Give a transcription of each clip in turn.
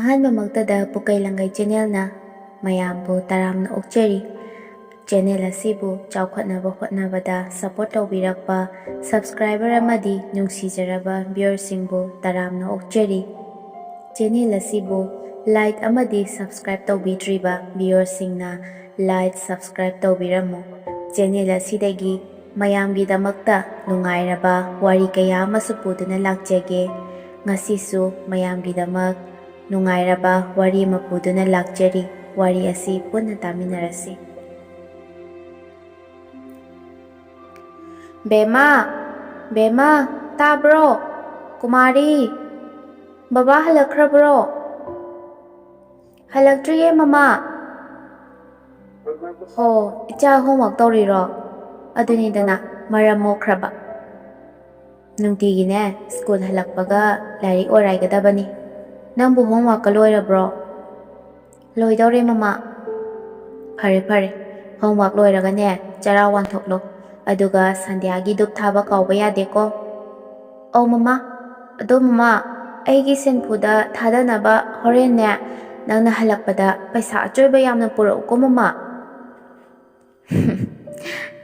ꯑꯍꯥꯟꯕꯃꯛꯇꯗ pukeilangei channelna mayambu taramna okcheri. Channel asibu chawkhatnaba hotnabada support tawbirakpa subscriber amadi nungsijaraba viewersingbu taramna okcheri. Channel asibu like amadi subscribe tawbidriba viewersingna like subscribe tawbiramu. Channel asidagi mayamgidamakta nungairaba wari kaya amasu puduna lakjage. Ngasisu mayamgidamak nungairaba wari mapuduna lakjari. Wari asi punna taminarasi. Bema, tabro, Kumari, Baba halakrabro. Halaktriye mama. Ho, icha homework tawriro. Adunidana maramokraba. Nungtigine school halakpaga lari oraigadabani. Nambu homework kaloirabro. Loidore mama. Pare. Homework loiragane chara wanthoklo. Aduga sandhyagi dup thaba kauba yadeko. Oh mama. Ado mama. Aigi senpuda thadanaba horenne nangna halakpada paisa achoiba yamna purauko mama.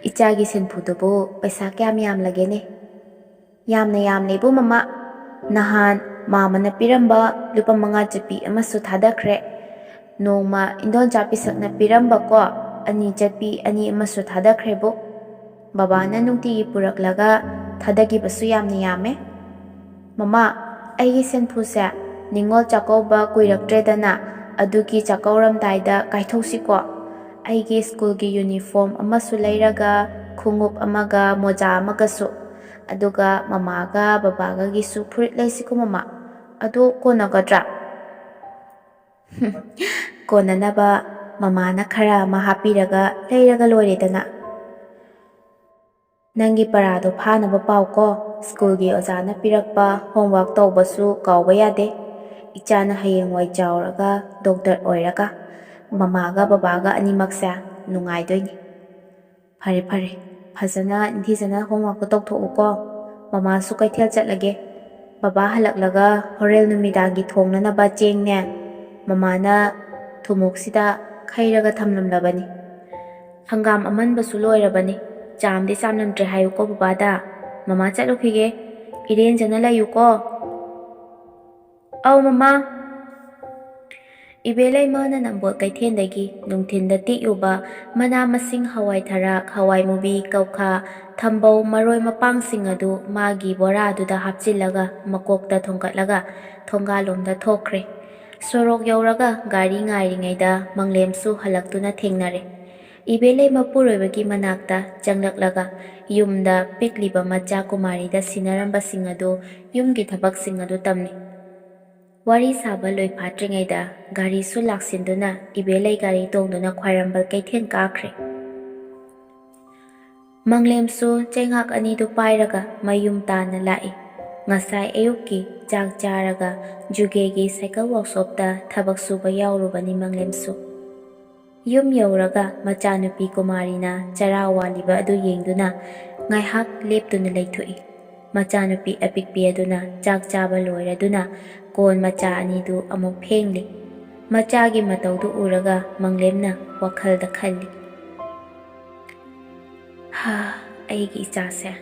Ichagi senpudubu paisa kyam yam lagene. Yamna bu mama. Nahan mama na piramba lupa mga japi amasu thadakre. Noma indon japi sakna piramba ko ani japi ani amasu thadakre bu. Baba na nungtigi puraklaga thadagi basu yamna yame. Mama, aigi senpuse ningol chakauba kuirakdredana adugi chakauramdaida kaithausi ko. Aigi school gi uniform amasu leiraga khungup amaga moja amagasu. Aduga mamaga babaga gisu furit laisiku mama. Adu konagadra. Konanaba mama na khara mahapiraga leiraga loiredana. Nangi parado phanaba pau ko school gi ozana pirakpa homework tawbasu kauba yade. Ichana hayengwai chawraga doctor oiraga mamaga babaga animaksa nungaidoini. Pare. Fazana indizana homework tawthoku ko. Mama su kaithel chatlage. Baba halaklaga horel numidangi thongnanaba chengne. Mama na thumuksida khairaga thamlamlabani. Hangam amanbasu loirabani. Chamdi samnamtre hayuko babada. Mama chatlukige. Irenjana layuko. Aw mama. Ibelay mana nambol kaithendagi nungthinda tiyuba mana masing hawai tharak hawai mubi kaukha thambau maroi mapangsing adu magi bora aduda hapchilaga makokta thongkatlaga thongalomda thokre. Sorok yauraga gari ngairingaida manglemsu halaktuna thengnare. Ibelay mapuroibagi manakta changlaklaga yumda pikliba macha kumarida sinaramba singadu yumgi thabak singadu tamni. Wari saba loi phatringaida gari su laksinduna ibelay gari tongduna khwairambal kaithen kakre. Manglemsu chengak anidu pairaga mayum tana lai. Ngasai ayuki chak charaga jugegi cycle workshop da thabak suba yaurubani manglemsu. Yum yauraga macha nupi kumarina chara waliba adu yengduna ngaihak leptuna leithui. Macha nupi apikpi aduna chak chaba loiraduna kon macha anidu amuk phengli. Machagi mataudu uraga manglemna wakhalda khalli. Aigi ichase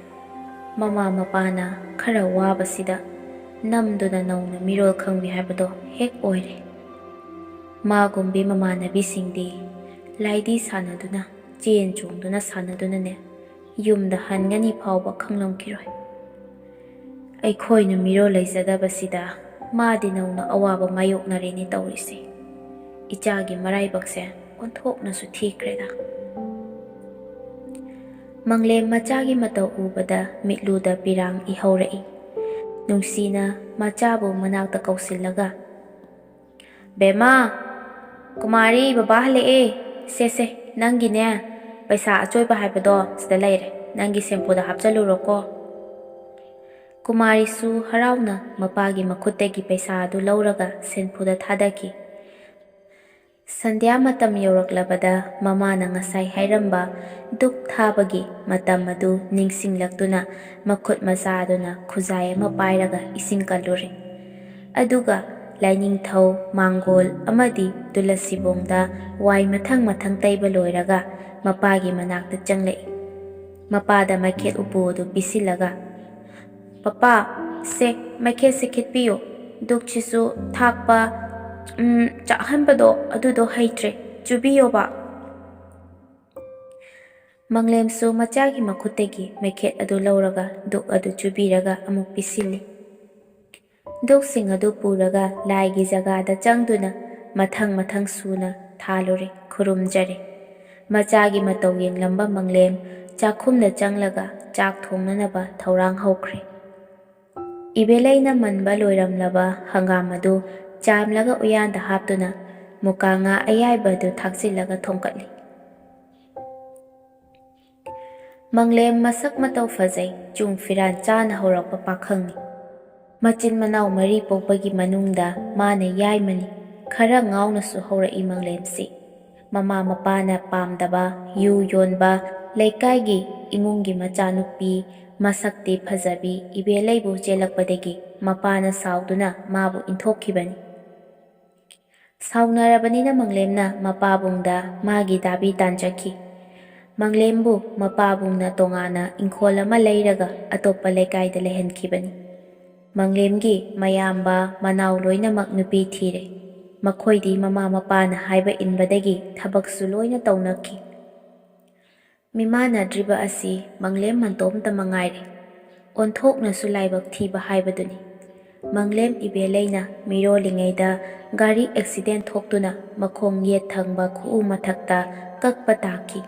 mama mapana khara wabasida namduna nauna mirol khangbi haibado hek oire. Magumbi mamanabisingdi laidi sanaduna chen chungduna sanaduna ne yumda hangani phawba khanglomkiroi. Aikhoina miro leizadabasida madi nauna awaba mayoknareni tawrisi. Ichagi maraibakse onthoknasu thikreda. Manglem machagi matau ubada mitluda pirang ihaurai. Nungsina machabu manakta kausilaga. Bema, Kumari baba halee. Se nangi ne paisa achoiba haibado sida leire. Nangi sempuda hapchaluro ko. Kumari su harauna mapagi makhutegi paisa adu lauraga senpuda thadaki. Sandhya matam yoraklabada mama na ngasai hairamba duk thabagi matam adu ningsinglaktuna makhut masaduna khuzai ama pairaga ising kaluri. Aduga ꯂꯥꯏꯅꯤꯡꯊꯧ ꯃꯥꯡꯒꯣꯜ ꯑꯃꯗꯤ ꯇꯨꯂꯁꯤꯕꯣꯡꯗ ꯋꯥꯏ ꯃꯊꯪ ꯃꯊꯪ ꯇꯩꯕ ꯂꯣꯏꯔꯒ ꯃꯄꯥꯒꯤ ꯃꯅꯥꯛꯇ ꯆꯪꯂꯛꯏ꯫ ꯃꯄꯥꯗ ꯃꯩꯈꯦꯠ ꯎꯄꯨ ꯑꯗꯨ ꯄꯤꯁꯤꯜꯂꯒ, "ꯄꯄꯥ, ꯁꯦ ꯃꯩꯈꯦꯠꯁꯦ ꯈꯤꯠꯄꯤꯌꯨ, ꯗꯨꯛꯁꯤꯁꯨ ꯊꯥꯛꯄ ꯆꯥꯛꯍꯟꯕꯗꯣ ꯑꯗꯨꯗꯣ ꯍꯩꯇ꯭ꯔꯦ, ꯆꯨꯕꯤꯌꯣꯕ"꯫ ꯃꯪꯂꯦꯝꯁꯨ ꯃꯆꯥꯒꯤ ꯃꯈꯨꯠꯇꯒꯤ ꯃꯩꯈꯦꯠ ꯑꯗꯨ ꯂꯧꯔꯒ ꯗꯨꯛ ꯑꯗꯨ ꯆꯨꯕꯤꯔꯒ ꯑꯃꯨꯛ ꯄꯤꯁꯤꯜꯂꯤ꯫ ꯗꯨꯛꯁꯤꯡ ꯑꯗꯨ ꯄꯨꯔꯒ ꯂꯥꯏꯒꯤ ꯖꯒꯥꯗ ꯆꯪꯗꯨꯅ ꯃꯊꯪ ꯃꯊꯪ ꯁꯨꯅ ꯊꯥꯜꯂꯨꯔꯦ, ꯈꯨꯔꯨꯝꯖꯔꯦ꯫ ꯃꯆꯥꯒꯤ ꯃꯇꯧ ꯌꯦꯡꯂꯝꯕ ꯃꯪꯂꯦꯝ ꯆꯥꯛꯈꯨꯝꯗ ꯆꯪꯂꯒ ꯆꯥꯛ ꯊꯣꯡꯅꯅꯕ ꯊꯧꯔꯥꯡ ꯍꯧꯈ꯭ꯔꯦ꯫ ꯏꯕꯦꯂꯩꯅ ꯃꯟꯕ ꯂꯣꯏꯔꯝꯂꯕ ꯍꯪꯒꯥꯝ ꯑꯗꯨ ꯆꯥꯝꯂꯒ ꯎꯌꯥꯟꯗ ꯍꯥꯞꯇꯨꯅ ꯃꯨꯀꯥ ꯉꯥ ꯑꯌꯥꯏꯕ ꯑꯗꯨ ꯊꯥꯛꯆꯤꯜꯂꯒ ꯊꯣꯡꯀꯠꯂꯤ꯫ ꯃꯪꯂꯦꯝ ꯃꯁꯛ ꯃꯇꯧ ꯐꯖꯩ, ꯆꯨꯡ ꯐꯤꯔꯥꯟ ꯆꯥꯅ ꯍꯧꯔꯛꯄ ꯄꯥꯈꯪꯅꯤ꯫ ꯃꯆꯤꯟ ꯃꯅꯥꯎ 4 ꯄꯣꯛꯄꯒꯤ ꯃꯅꯨꯡꯗ ꯃꯥꯅ ꯌꯥꯏꯃꯅꯤ꯫ ꯈꯔ ꯉꯥꯎꯅꯁꯨ ꯍꯧꯔꯛꯏ ꯃꯪꯂꯦꯝꯁꯤ꯫ ꯃꯃꯥ ꯃꯄꯥꯅ ꯄꯥꯝꯗꯕ, ꯌꯨ ꯌꯣꯟꯕ ꯂꯩꯀꯥꯏꯒꯤ ꯏꯃꯨꯡꯒꯤ ꯃꯆꯥꯅꯨꯄꯤ ꯃꯁꯛꯇꯤ ꯐꯖꯕꯤ ꯏꯕꯦꯂꯩꯕꯨ ꯆꯦꯜꯂꯛꯄꯗꯒꯤ ꯃꯄꯥꯅ ꯁꯥꯎꯗꯨꯅ ꯃꯥꯕꯨ ꯏꯟꯊꯣꯛꯈꯤꯕꯅꯤ꯫ ꯁꯥꯎꯅꯔꯕꯅꯤꯅ ꯃꯪꯂꯦꯝꯅ ꯃꯄꯥꯕꯨꯡꯗ ꯃꯥꯒꯤ ꯗꯥꯕꯤ ꯇꯥꯟꯖꯈꯤ꯫ ꯃꯪꯂꯦꯝꯕꯨ ꯃꯄꯥꯕꯨꯡꯅ ꯇꯣꯉꯥꯟꯅ ꯏꯪꯈꯣꯜ ꯑꯃ ꯂꯩꯔꯒ ꯑꯇꯣꯞꯄ ꯂꯩꯀꯥꯏꯗ ꯂꯩꯍꯟꯈꯤꯕꯅꯤ꯫ ꯃꯪꯂꯦꯝꯒꯤ ꯃꯌꯥꯝꯕ ꯃꯅꯥꯎ ꯂꯣꯏꯅꯃꯛ ꯅꯨꯄꯤ ꯊꯤꯔꯦ꯫ ꯃꯈꯣꯏꯗꯤ ꯃꯃꯥ ꯃꯄꯥꯅ ꯍꯥꯏꯕ ꯏꯟꯕꯗꯒꯤ ꯊꯕꯛꯁꯨ ꯂꯣꯏꯅ ꯇꯧꯅꯈꯤ꯫ ꯃꯤꯃꯥꯟꯅꯗ꯭ꯔꯤꯕ ꯑꯁꯤ ꯃꯪꯂꯦꯝ ꯃꯇꯣꯝꯇ ꯃꯉꯥꯏꯔꯦ꯫ ꯑꯣꯟꯊꯣꯛꯅꯁꯨ ꯂꯥꯏꯕꯛ ꯊꯤꯕ ꯍꯥꯏꯕꯗꯨꯅꯤ꯫ ꯃꯪꯂꯦꯝ ꯏꯕꯦꯂꯩꯅ ꯃꯤꯔꯣꯜꯂꯤꯉꯩꯗ ꯒꯥꯔꯤ ꯑꯦꯛꯁꯤꯗꯦꯟ ꯊꯣꯛꯇꯨꯅ ꯃꯈꯣꯡ ꯌꯦꯠ ꯊꯪꯕ ꯈꯨꯎ ꯃꯊꯛꯇ ꯀꯛꯄ ꯇꯥꯈꯤ꯫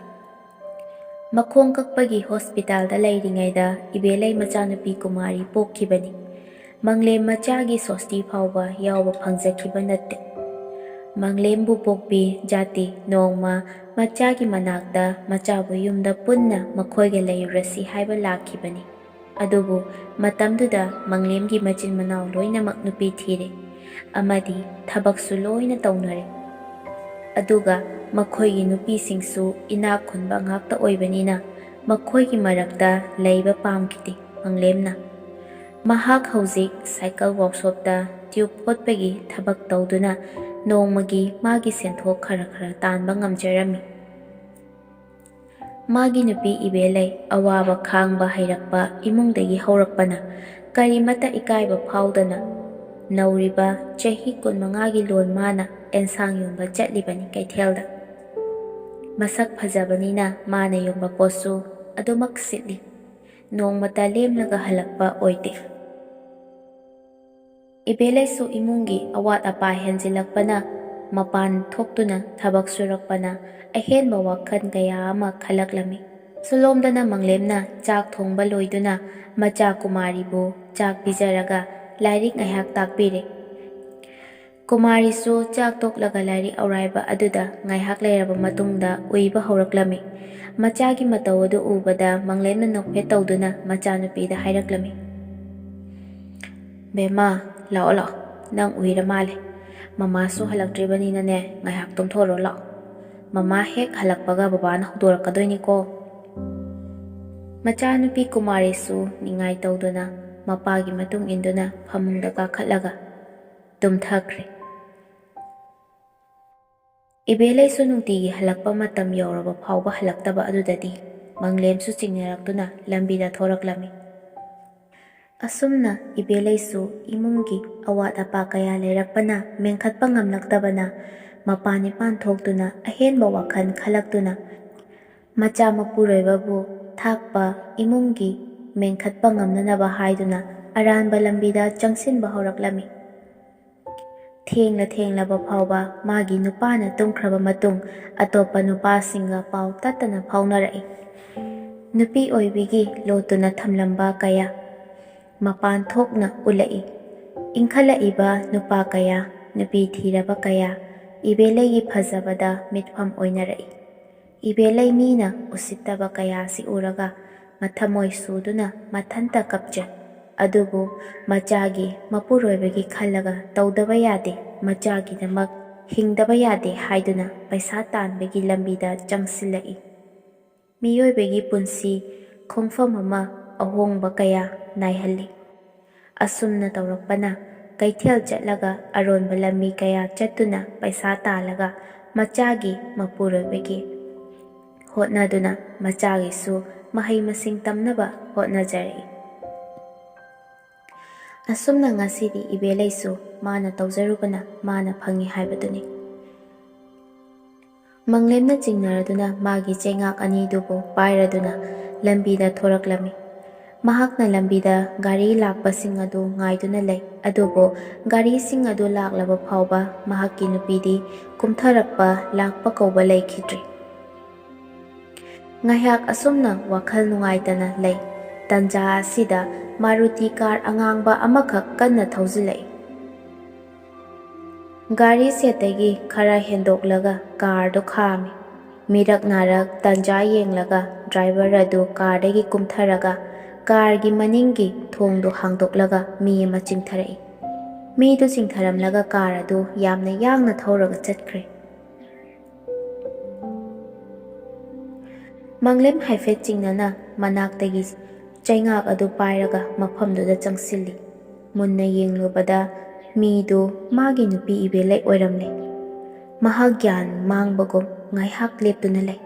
ꯃꯈꯣꯡ ꯀꯛꯄꯒꯤ ꯍꯣꯁꯄꯤꯇꯥꯜꯗ ꯂꯩꯔꯤꯉꯩꯗ ꯏꯕꯦꯂꯩ ꯃꯆꯥꯅꯨꯄꯤ ꯀꯨꯃꯥꯔꯤ ꯄꯣꯛꯈꯤꯕꯅꯤ꯫ ꯃꯪꯂꯦꯝ ꯃꯆꯥꯒꯤ ꯁꯣꯁꯇꯤ ꯐꯥꯎꯕ ꯌꯥꯎꯕ ꯐꯪꯖꯈꯤꯕ ꯅꯠꯇꯦ꯫ ꯃꯪꯂꯦꯝꯕꯨ ꯄꯣꯛꯄꯤ ꯖꯥꯇꯤ ꯅꯣꯡꯃ ꯃꯆꯥꯒꯤ ꯃꯅꯥꯛꯇ ꯃꯆꯥꯕꯨ ꯌꯨꯝꯗ ꯄꯨꯟꯅ ꯃꯈꯣꯏꯒ ꯂꯩꯔꯨꯔꯁꯤ ꯍꯥꯏꯕ ꯂꯥꯛꯈꯤꯕꯅꯤ꯫ ꯑꯗꯨꯕꯨ ꯃꯇꯝꯗꯨꯗ ꯃꯪꯂꯦꯝꯒꯤ ꯃꯆꯤꯟ ꯃꯅꯥꯎ ꯂꯣꯏꯅꯃꯛ ꯅꯨꯄꯤ ꯊꯤꯔꯦ ꯑꯃꯗꯤ ꯊꯕꯛꯁꯨ ꯂꯣꯏꯅ ꯇꯧꯅꯔꯦ꯫ ꯑꯗꯨꯒ ꯃꯈꯣꯏꯒꯤ ꯅꯨꯄꯤꯁꯤꯡꯁꯨ ꯏꯅꯥꯛ ꯈꯨꯟꯕ ꯉꯥꯛꯇ ꯑꯣꯏꯕꯅꯤꯅ ꯃꯈꯣꯏꯒꯤ ꯃꯔꯛꯇ ꯂꯩꯕ ꯄꯥꯝꯈꯤꯗꯦ ꯃꯪꯂꯦꯝꯅ꯫ ꯃꯍꯥꯛ ꯍꯧꯖꯤꯛ ꯁꯥꯏꯀꯜ ꯋꯥꯔꯛꯁꯣꯞꯇ ꯇ꯭ꯌꯨꯕ ꯐꯣꯠꯄꯒꯤ ꯊꯕꯛ ꯇꯧꯗꯨꯅ ꯅꯣꯡꯃꯒꯤ ꯃꯥꯒꯤ ꯁꯦꯟꯊꯣꯛ ꯈꯔ ꯈꯔ ꯇꯥꯟꯕ ꯉꯝꯖꯔꯝꯃꯤ꯫ ꯃꯥꯒꯤ ꯅꯨꯄꯤ ꯏꯕꯦꯂꯩ ꯑꯋꯥꯕ ꯈꯥꯡꯕ ꯍꯩꯔꯛꯄ ꯏꯃꯨꯡꯗꯒꯤ ꯍꯧꯔꯛꯄꯅ ꯀꯔꯤꯃꯠꯇ ꯏꯀꯥꯏꯕ ꯐꯥꯎꯗꯅ ꯅꯧꯔꯤꯕ ꯆꯍꯤ 15ꯒꯤ ꯂꯣꯟ ꯃꯥꯅ ꯑꯦꯟꯁꯥꯡ ꯌꯣꯟꯕ ꯆꯠꯂꯤꯕꯅꯤ ꯀꯩꯊꯦꯜꯗ꯫ ꯃꯁꯛ ꯐꯖꯕꯅꯤꯅ ꯃꯥꯅ ꯌꯣꯟꯕ ꯄꯣꯠꯁꯨ ꯑꯗꯨꯃꯛ ꯁꯤꯠꯂꯤ꯫ ꯅꯣꯡꯃꯇ ꯂꯦꯝꯂꯒ ꯍꯜꯂꯛꯄ ꯑꯣꯏꯗꯦ꯫ ꯏꯕꯦꯂꯩꯁꯨ ꯏꯃꯨꯡꯒꯤ ꯑꯋꯥꯠ ꯑꯄꯥ ꯍꯦꯟꯖꯤꯜꯂꯛꯄꯅ ꯃꯄꯥꯟ ꯊꯣꯛꯇꯨꯅ ꯊꯕꯛ ꯁꯨꯔꯛꯄꯅ ꯑꯍꯦꯟꯕ ꯋꯥꯈꯜ ꯀꯌꯥ ꯑꯃ ꯈꯜꯂꯛꯂꯝꯃꯤ꯫ ꯁꯣꯂꯣꯝꯗꯅ ꯃꯪꯂꯦꯝꯅ ꯆꯥꯛ ꯊꯣꯡꯕ ꯂꯣꯏꯗꯨꯅ ꯃꯆꯥ ꯀꯨꯃꯥꯔꯤꯕꯨ ꯆꯥꯛ ꯄꯤꯖꯔꯒ ꯂꯥꯏꯔꯤꯛ ꯉꯥꯏꯍꯥꯛ ꯇꯥꯛꯄꯤꯔꯦ꯫ ꯀꯨꯃꯥꯔꯤꯁꯨ ꯆꯥꯛ ꯇꯣꯛꯂꯒ ꯂꯥꯏꯔꯤꯛ ꯑꯧꯔꯥꯏꯕ ꯑꯗꯨꯗ ꯉꯥꯏꯍꯥꯛ ꯂꯩꯔꯕ ꯃꯇꯨꯡꯗ ꯎꯏꯕ ꯍꯧꯔꯛꯂꯝꯃꯤ꯫ ꯃꯆꯥꯒꯤ ꯃꯇꯧ ꯑꯗꯨ ꯎꯕꯗ ꯃꯪꯂꯦꯝꯅ ꯅꯣꯛꯐꯦꯠ ꯇꯧꯗꯨꯅ ꯃꯆꯥꯅꯨꯄꯤꯗ ꯍꯥꯏꯔꯛꯂꯝꯃꯤ, "ꯕꯦꯝꯃ, ꯂꯥꯛꯑꯣ ꯂꯥꯛꯑꯣ, ꯅꯪ ꯎꯏꯔ ꯃꯥꯜꯂꯦ꯫ ꯃꯃꯥꯁꯨ ꯍꯜꯂꯛꯇ꯭ꯔꯤꯕꯅꯤꯅꯅꯦ ꯉꯥꯏꯍꯥꯛ ꯇꯨꯝꯊꯣꯛꯔꯣ ꯂꯥꯛꯑꯣ꯫ ꯃꯃꯥ ꯍꯦꯛ ꯍꯜꯂꯛꯄꯒ ꯕꯕꯥꯅ ꯍꯧꯗꯣꯔꯛꯀꯗꯣꯏꯅꯤꯀꯣ"꯫ ꯃꯆꯥꯅꯨꯄꯤ ꯀꯨꯃꯥꯔꯤꯁꯨ ꯅꯤꯡꯉꯥꯏ ꯇꯧꯗꯨꯅ ꯃꯄꯥꯒꯤ ꯃꯇꯨꯡ ꯏꯟꯗꯨꯅ ꯐꯃꯨꯡꯗ ꯀꯥꯈꯠꯂꯒ ꯇꯨꯝꯊꯈ꯭ꯔꯦ꯫ ꯏꯕꯦꯂꯩꯁꯨ ꯅꯨꯡꯇꯤꯒꯤ ꯍꯜꯂꯛꯄ ꯃꯇꯝ ꯌꯧꯔꯕ ꯐꯥꯎꯕ ꯍꯜꯂꯛꯇꯕ ꯑꯗꯨꯗꯗꯤ ꯃꯪꯂꯦꯝꯁꯨ ꯆꯤꯡꯅꯔꯛꯇꯨꯅ ꯂꯝꯕꯤꯗ ꯊꯣꯔꯛꯂꯝꯃꯤ꯫ ꯑꯁꯨꯝꯅ ꯏꯕꯦꯂꯩꯁꯨ ꯏꯃꯨꯡꯒꯤ ꯑꯋꯥꯠ ꯑꯄꯥ ꯀꯌꯥ ꯂꯩꯔꯛꯄꯅ ꯃꯦꯟꯈꯠꯄ ꯉꯝꯂꯛꯇꯕꯅ ꯃꯄꯥꯟ ꯏꯄꯥꯟ ꯊꯣꯛꯇꯨꯅ ꯑꯍꯦꯟꯕ ꯋꯥꯈꯜ ꯈꯜꯂꯛꯇꯨꯅ ꯃꯆꯥ ꯃꯄꯨꯔꯣꯏꯕꯕꯨ ꯊꯥꯛꯄ ꯏꯃꯨꯡꯒꯤ ꯃꯦꯟꯈꯠꯄ ꯉꯝꯅꯅꯕ ꯍꯥꯏꯗꯨꯅ ꯑꯔꯥꯟꯕ ꯂꯝꯕꯤꯗ ꯆꯪꯁꯤꯟꯕ ꯍꯧꯔꯛꯂꯝꯃꯤ꯫ ꯊꯦꯡꯂꯕ ꯐꯥꯎꯕ ꯃꯥꯒꯤ ꯅꯨꯄꯥꯅ ꯇꯨꯝꯈ꯭ꯔꯕ ꯃꯇꯨꯡ ꯑꯇꯣꯞꯄ ꯅꯨꯄꯥꯁꯤꯡꯒ ꯄꯥꯎ ꯇꯠꯇꯅ ꯐꯥꯎꯅꯔꯛꯏ꯫ ꯅꯨꯄꯤ ꯑꯣꯏꯕꯤꯒꯤ ꯂꯣꯠꯇꯨꯅ ꯊꯝꯂꯝꯕ ꯀꯌꯥ ꯃꯄꯥꯟ ꯊꯣꯛꯅ ꯎꯠꯂꯛꯏ꯫ ꯏꯟꯈꯠꯂꯛꯏꯕ ꯅꯨꯄꯥ ꯀꯌꯥ, ꯅꯨꯄꯤ ꯊꯤꯔꯕ ꯀꯌꯥ ꯏꯕꯦꯂꯩꯒꯤ ꯐꯖꯕꯗ ꯃꯤꯠꯐꯝ ꯑꯣꯏꯅꯔꯛꯏ꯫ ꯏꯕꯦꯂꯩ ꯃꯤꯅ ꯎꯁꯤꯠꯇꯕ ꯀꯌꯥꯁꯤ ꯎꯔꯒ ꯃꯊꯃꯣꯏ ꯁꯨꯗꯨꯅ ꯃꯊꯟꯇ ꯀꯞꯆꯩ꯫ ꯑꯗꯨꯕꯨ ꯃꯆꯥꯒꯤ ꯃꯄꯨꯔꯣꯏꯕꯒꯤ ꯈꯜꯂꯒ ꯇꯧꯗꯕ ꯌꯥꯗꯦ, ꯃꯆꯥꯒꯤꯗꯃꯛ ꯍꯤꯡꯗꯕ ꯌꯥꯗꯦ ꯍꯥꯏꯗꯨꯅ ꯄꯩꯁꯥ ꯇꯥꯟꯕꯒꯤ ꯂꯝꯕꯤꯗ ꯆꯪꯁꯤꯜꯂꯛꯏ꯫ ꯃꯤꯑꯣꯏꯕꯒꯤ ꯄꯨꯟꯁꯤ ꯈꯣꯡꯐꯝ ꯑꯃ ꯑꯍꯣꯡꯕ ꯀꯌꯥ ꯅꯥꯏꯍꯜꯂꯤ꯫ ꯑꯁꯨꯝꯅ ꯇꯧꯔꯛꯄꯅ ꯀꯩꯊꯦꯜ ꯆꯠꯂꯒ ꯑꯔꯣꯟꯕ ꯂꯝꯕꯤ ꯀꯌꯥ ꯆꯠꯇꯨꯅ ꯄꯩꯁꯥ ꯇꯥꯜꯂꯒ ꯃꯆꯥꯒꯤ ꯃꯄꯨꯔꯣꯏꯕꯒꯤ ꯍꯣꯠꯅꯗꯨꯅ ꯃꯆꯥꯒꯤꯁꯨ ꯃꯍꯩ ꯃꯁꯤꯡ ꯇꯝꯅꯕ ꯍꯣꯠꯅꯖꯔꯛꯏ꯫ ꯑꯁꯨꯝꯅ ꯉꯁꯤꯗꯤ ꯏꯕꯦꯂꯩꯁꯨ ꯃꯥꯅ ꯇꯧꯖꯔꯨꯕꯅ ꯃꯥꯅ ꯐꯪꯏ ꯍꯥꯏꯕꯗꯨꯅꯤ꯫ ꯃꯪꯂꯦꯝꯅ ꯆꯤꯡꯅꯔꯗꯨꯅ ꯃꯥꯒꯤ ꯆꯩꯉꯥꯛ ꯑꯅꯤꯗꯨꯕꯨ ꯄꯥꯏꯔꯗꯨꯅ ꯂꯝꯕꯤꯗ ꯊꯣꯔꯛꯂꯝꯃꯤ꯫ ꯃꯍꯥꯛꯅ ꯂꯝꯕꯤꯗ ꯒꯥꯔꯤ ꯂꯥꯛꯄꯁꯤꯡ ꯑꯗꯨ ꯉꯥꯏꯗꯨꯅ ꯂꯩ, ꯑꯗꯨꯕꯨ ꯒꯥꯔꯤꯁꯤꯡ ꯑꯗꯨ ꯂꯥꯛꯂꯕ ꯐꯥꯎꯕ ꯃꯍꯥꯛꯀꯤ ꯅꯨꯄꯤꯗꯤ ꯀꯨꯝꯊꯔꯛꯄ ꯂꯥꯛꯄ ꯀꯧꯕ ꯂꯩꯈꯤꯗ꯭ꯔꯦ꯫ ꯉꯥꯏꯍꯥꯛ ꯑꯁꯨꯝꯅ ꯋꯥꯈꯜ ꯅꯨꯡꯉꯥꯏꯇꯅ ꯂꯩ꯫ ꯇꯟꯖꯥ ꯑꯁꯤꯗ ꯃꯥꯔꯨꯇꯤ ꯀꯥꯔ ꯑꯉꯥꯡꯕ ꯑꯃꯈꯛ ꯀꯟꯅ ꯊꯧꯖꯤꯜꯂꯛꯏ꯫ ꯒꯥꯔꯤ ꯁꯦꯠꯇꯒꯤ ꯈꯔ ꯍꯦꯟꯗꯣꯛꯂꯒ ꯀꯥꯔꯗꯨ ꯈꯥꯝꯃꯤ꯫ ꯃꯤꯔꯛ ꯅꯥꯔꯛ ꯇꯟꯖꯥ ꯌꯦꯡꯂꯒ ꯗ꯭ꯔꯥꯏꯚꯔ ꯑꯗꯨ ꯀꯥꯔꯗꯒꯤ ꯀꯨꯝꯊꯔꯒ ꯀꯥꯔꯒꯤ ꯃꯅꯤꯡꯒꯤ ꯊꯣꯡꯗꯨ ꯍꯥꯡꯗꯣꯛꯂꯒ ꯃꯤ ꯑꯃ ꯆꯤꯡꯊꯔꯛꯏ꯫ ꯃꯤꯗꯨ ꯆꯤꯡꯊꯔꯝꯂꯒ ꯀꯥꯔ ꯑꯗꯨ ꯌꯥꯝꯅ ꯌꯥꯡꯅ ꯊꯧꯔꯒ ꯆꯠꯈ꯭ꯔꯦ꯫ ꯃꯪꯂꯦꯝ ꯍꯥꯏꯐꯦꯠ ꯆꯤꯡꯅꯅ ꯃꯅꯥꯛꯇꯒꯤ ꯆꯩꯉꯥꯛ ꯑꯗꯨ ꯄꯥꯏꯔꯒ ꯃꯐꯝꯗꯨꯗ ꯆꯪꯁꯤꯜꯂꯤ꯫ ꯃꯨꯟꯅ ꯌꯦꯡꯂꯨꯕꯗ ꯃꯤꯗꯨ ꯃꯥꯒꯤ ꯅꯨꯄꯤ ꯏꯕꯦꯂꯩ ꯑꯣꯏꯔꯝꯂꯦ꯫ ꯃꯍꯥꯛ ꯒ꯭ꯌꯥꯟ ꯃꯥꯡꯕꯒꯨꯝ ꯉꯥꯏꯍꯥꯛ ꯂꯦꯞꯇꯨꯅ ꯂꯩ꯫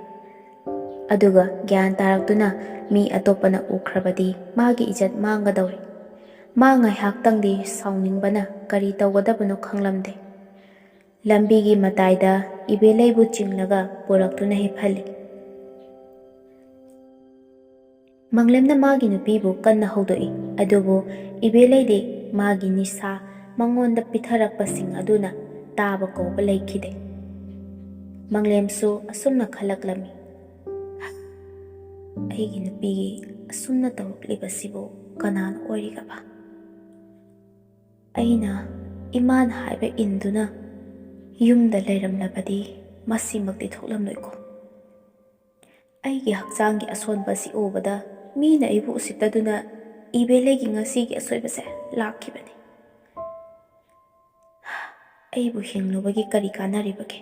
ꯑꯗꯨꯒ ꯒ꯭ꯌꯥꯟ ꯇꯥꯔꯛꯇꯨꯅ ꯃꯤ ꯑꯇꯣꯞꯄꯅ ꯎꯈ꯭ꯔꯕꯗꯤ ꯃꯥꯒꯤ ꯏꯖꯠ ꯃꯥꯡꯒꯗꯧꯔꯤ꯫ ꯃꯥ ꯉꯥꯏꯍꯥꯛꯇꯪꯗꯤ ꯁꯥꯎꯅꯤꯡꯕꯅ ꯀꯔꯤ ꯇꯧꯒꯗꯕꯅꯣ ꯈꯪꯂꯝꯗꯦ꯫ ꯂꯝꯕꯤꯒꯤ ꯃꯇꯥꯏꯗ ꯏꯕꯦꯂꯩꯕꯨ ꯆꯤꯡꯂꯒ ꯄꯨꯔꯛꯇꯨꯅ ꯍꯤꯞꯍꯜꯂꯤ꯫ ꯃꯪꯂꯦꯝꯅ ꯃꯥꯒꯤ ꯅꯨꯄꯤꯕꯨ ꯀꯟꯅ ꯍꯧꯗꯣꯛꯏ, ꯑꯗꯨꯕꯨ ꯏꯕꯦꯂꯩꯗꯤ ꯃꯥꯒꯤ ꯅꯤꯁꯥ ꯃꯉꯣꯟꯗ ꯄꯤꯊꯔꯛꯄꯁꯤꯡ ꯑꯗꯨꯅ ꯇꯥꯕ ꯀꯧꯕ ꯂꯩꯈꯤꯗꯦ꯫ ꯃꯪꯂꯦꯝꯁꯨ ꯑꯁꯨꯝꯅ ꯈꯜꯂꯛꯂꯝꯃꯤ, ꯑꯩꯒꯤ ꯅꯨꯄꯤꯒꯤ ꯑꯁꯨꯝꯅ ꯇꯧꯔꯛꯂꯤꯕꯁꯤꯕꯨ ꯀꯅꯥꯅ ꯑꯣꯏꯔꯤꯒꯕ? ꯑꯩꯅ ꯏꯃꯥꯅ ꯍꯥꯏꯕ ꯏꯟꯗꯨꯅ ꯌꯨꯝꯗ ꯂꯩꯔꯝꯂꯕꯗꯤ ꯃꯁꯤꯃꯛꯇꯤ ꯊꯣꯛꯂꯝꯂꯣꯏꯀꯣ꯫ ꯑꯩꯒꯤ ꯍꯛꯆꯥꯡꯒꯤ ꯑꯁꯣꯟꯕ ꯑꯁꯤ ꯎꯕꯗ ꯃꯤꯅ ꯑꯩꯕꯨ ꯎꯁꯤꯠꯇꯗꯨꯅ ꯏꯕꯦꯂꯩꯒꯤ ꯉꯁꯤꯒꯤ ꯑꯁꯣꯏꯕꯁꯦ ꯂꯥꯛꯈꯤꯕꯅꯤ꯫ ꯑꯩꯕꯨ ꯍꯤꯡꯂꯨꯕꯒꯤ ꯀꯔꯤ ꯀꯥꯟꯅꯔꯤꯕꯒꯦ?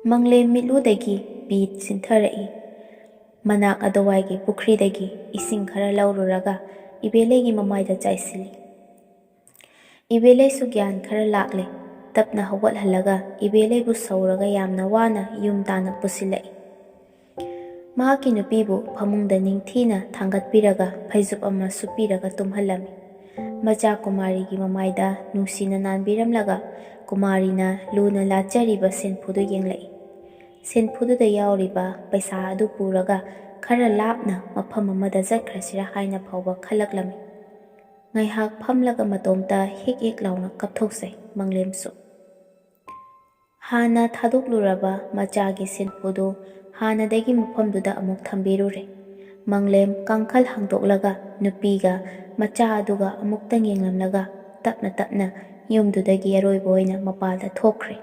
ꯃꯪꯂꯦꯝ ꯃꯤꯠꯂꯨꯗꯒꯤ ꯄꯤ ꯆꯤꯟꯊꯔꯛꯏ꯫ ꯃꯅꯥꯛ ꯑꯗꯨꯋꯥꯏꯒꯤ ꯄꯨꯈ꯭ꯔꯤꯗꯒꯤ ꯏꯁꯤꯡ ꯈꯔ ꯂꯧꯔꯨꯔꯒ ꯏꯕꯦꯂꯩꯒꯤ ꯃꯃꯥꯏꯗ ꯆꯥꯏꯁꯤꯜꯂꯤ꯫ ꯏꯕꯦꯂꯩꯁꯨ ꯒ꯭ꯌꯥꯟ ꯈꯔ ꯂꯥꯛꯂꯦ꯫ ꯇꯞꯅ ꯍꯧꯒꯠꯍꯜꯂꯒ ꯏꯕꯦꯂꯩꯕꯨ ꯁꯧꯔꯒ ꯌꯥꯝꯅ ꯋꯥꯅ ꯌꯨꯝ ꯇꯥꯟꯅ ꯄꯨꯁꯤꯜꯂꯛꯏ꯫ ꯃꯍꯥꯛꯀꯤ ꯅꯨꯄꯤꯕꯨ ꯐꯃꯨꯡꯗ ꯅꯤꯡꯊꯤꯅ ꯊꯥꯡꯒꯠꯄꯤꯔꯒ ꯐꯩꯖꯨꯞ ꯑꯃ ꯁꯨꯞꯄꯤꯔꯒ ꯇꯨꯝꯍꯜꯂꯝꯃꯤ꯫ ꯃꯆꯥ ꯀꯨꯃꯥꯔꯤꯒꯤ ꯃꯃꯥꯏꯗ ꯅꯨꯡꯁꯤꯅ ꯅꯥꯟꯕꯤꯔꯝꯂꯒ ꯀꯨꯃꯥꯔꯤꯅ ꯂꯨꯅ ꯂꯥꯠꯆꯔꯤꯕ ꯁꯦꯟꯐꯨꯗꯨ ꯌꯦꯡꯂꯛꯏ꯫ ꯁꯦꯟꯐꯨꯗꯨꯗ ꯌꯥꯎꯔꯤꯕ ꯄꯩꯁꯥ ꯑꯗꯨ ꯄꯨꯔꯒ ꯈꯔ ꯂꯥꯞꯅ ꯃꯐꯝ ꯑꯃꯗ ꯆꯠꯈ꯭ꯔꯁꯤꯔꯥ ꯍꯥꯏꯅ ꯐꯥꯎꯕ ꯈꯜꯂꯛꯂꯝꯃꯤ꯫ ꯉꯥꯏꯍꯥꯛ ꯐꯝꯂꯒ ꯃꯇꯣꯝꯇ ꯍꯦꯛ ꯍꯦꯛ ꯂꯥꯎꯅ ꯀꯞꯊꯣꯛꯆꯩ ꯃꯪꯂꯦꯝꯁꯨ꯫ ꯍꯥꯟꯅ ꯊꯥꯗꯣꯛꯂꯨꯔꯕ ꯃꯆꯥꯒꯤ ꯁꯦꯟꯐꯨꯗꯨ ꯍꯥꯟꯅꯗꯒꯤ ꯃꯐꯝꯗꯨꯗ ꯑꯃꯨꯛ ꯊꯝꯕꯤꯔꯨꯔꯦ꯫ ꯃꯪꯂꯦꯝ ꯀꯥꯡꯈꯜ ꯍꯥꯡꯗꯣꯛꯂꯒ ꯅꯨꯄꯤꯒ ꯃꯆꯥ ꯑꯗꯨꯒ ꯑꯃꯨꯛꯇꯪ ꯌꯦꯡꯂꯝꯂꯒ ꯇꯞꯅ ꯇꯞꯅ ꯌꯨꯝꯗꯨꯗꯒꯤ ꯑꯔꯣꯏꯕ ꯑꯣꯏꯅ ꯃꯄꯥꯜꯗ ꯊꯣꯛꯈ꯭ꯔꯦ꯫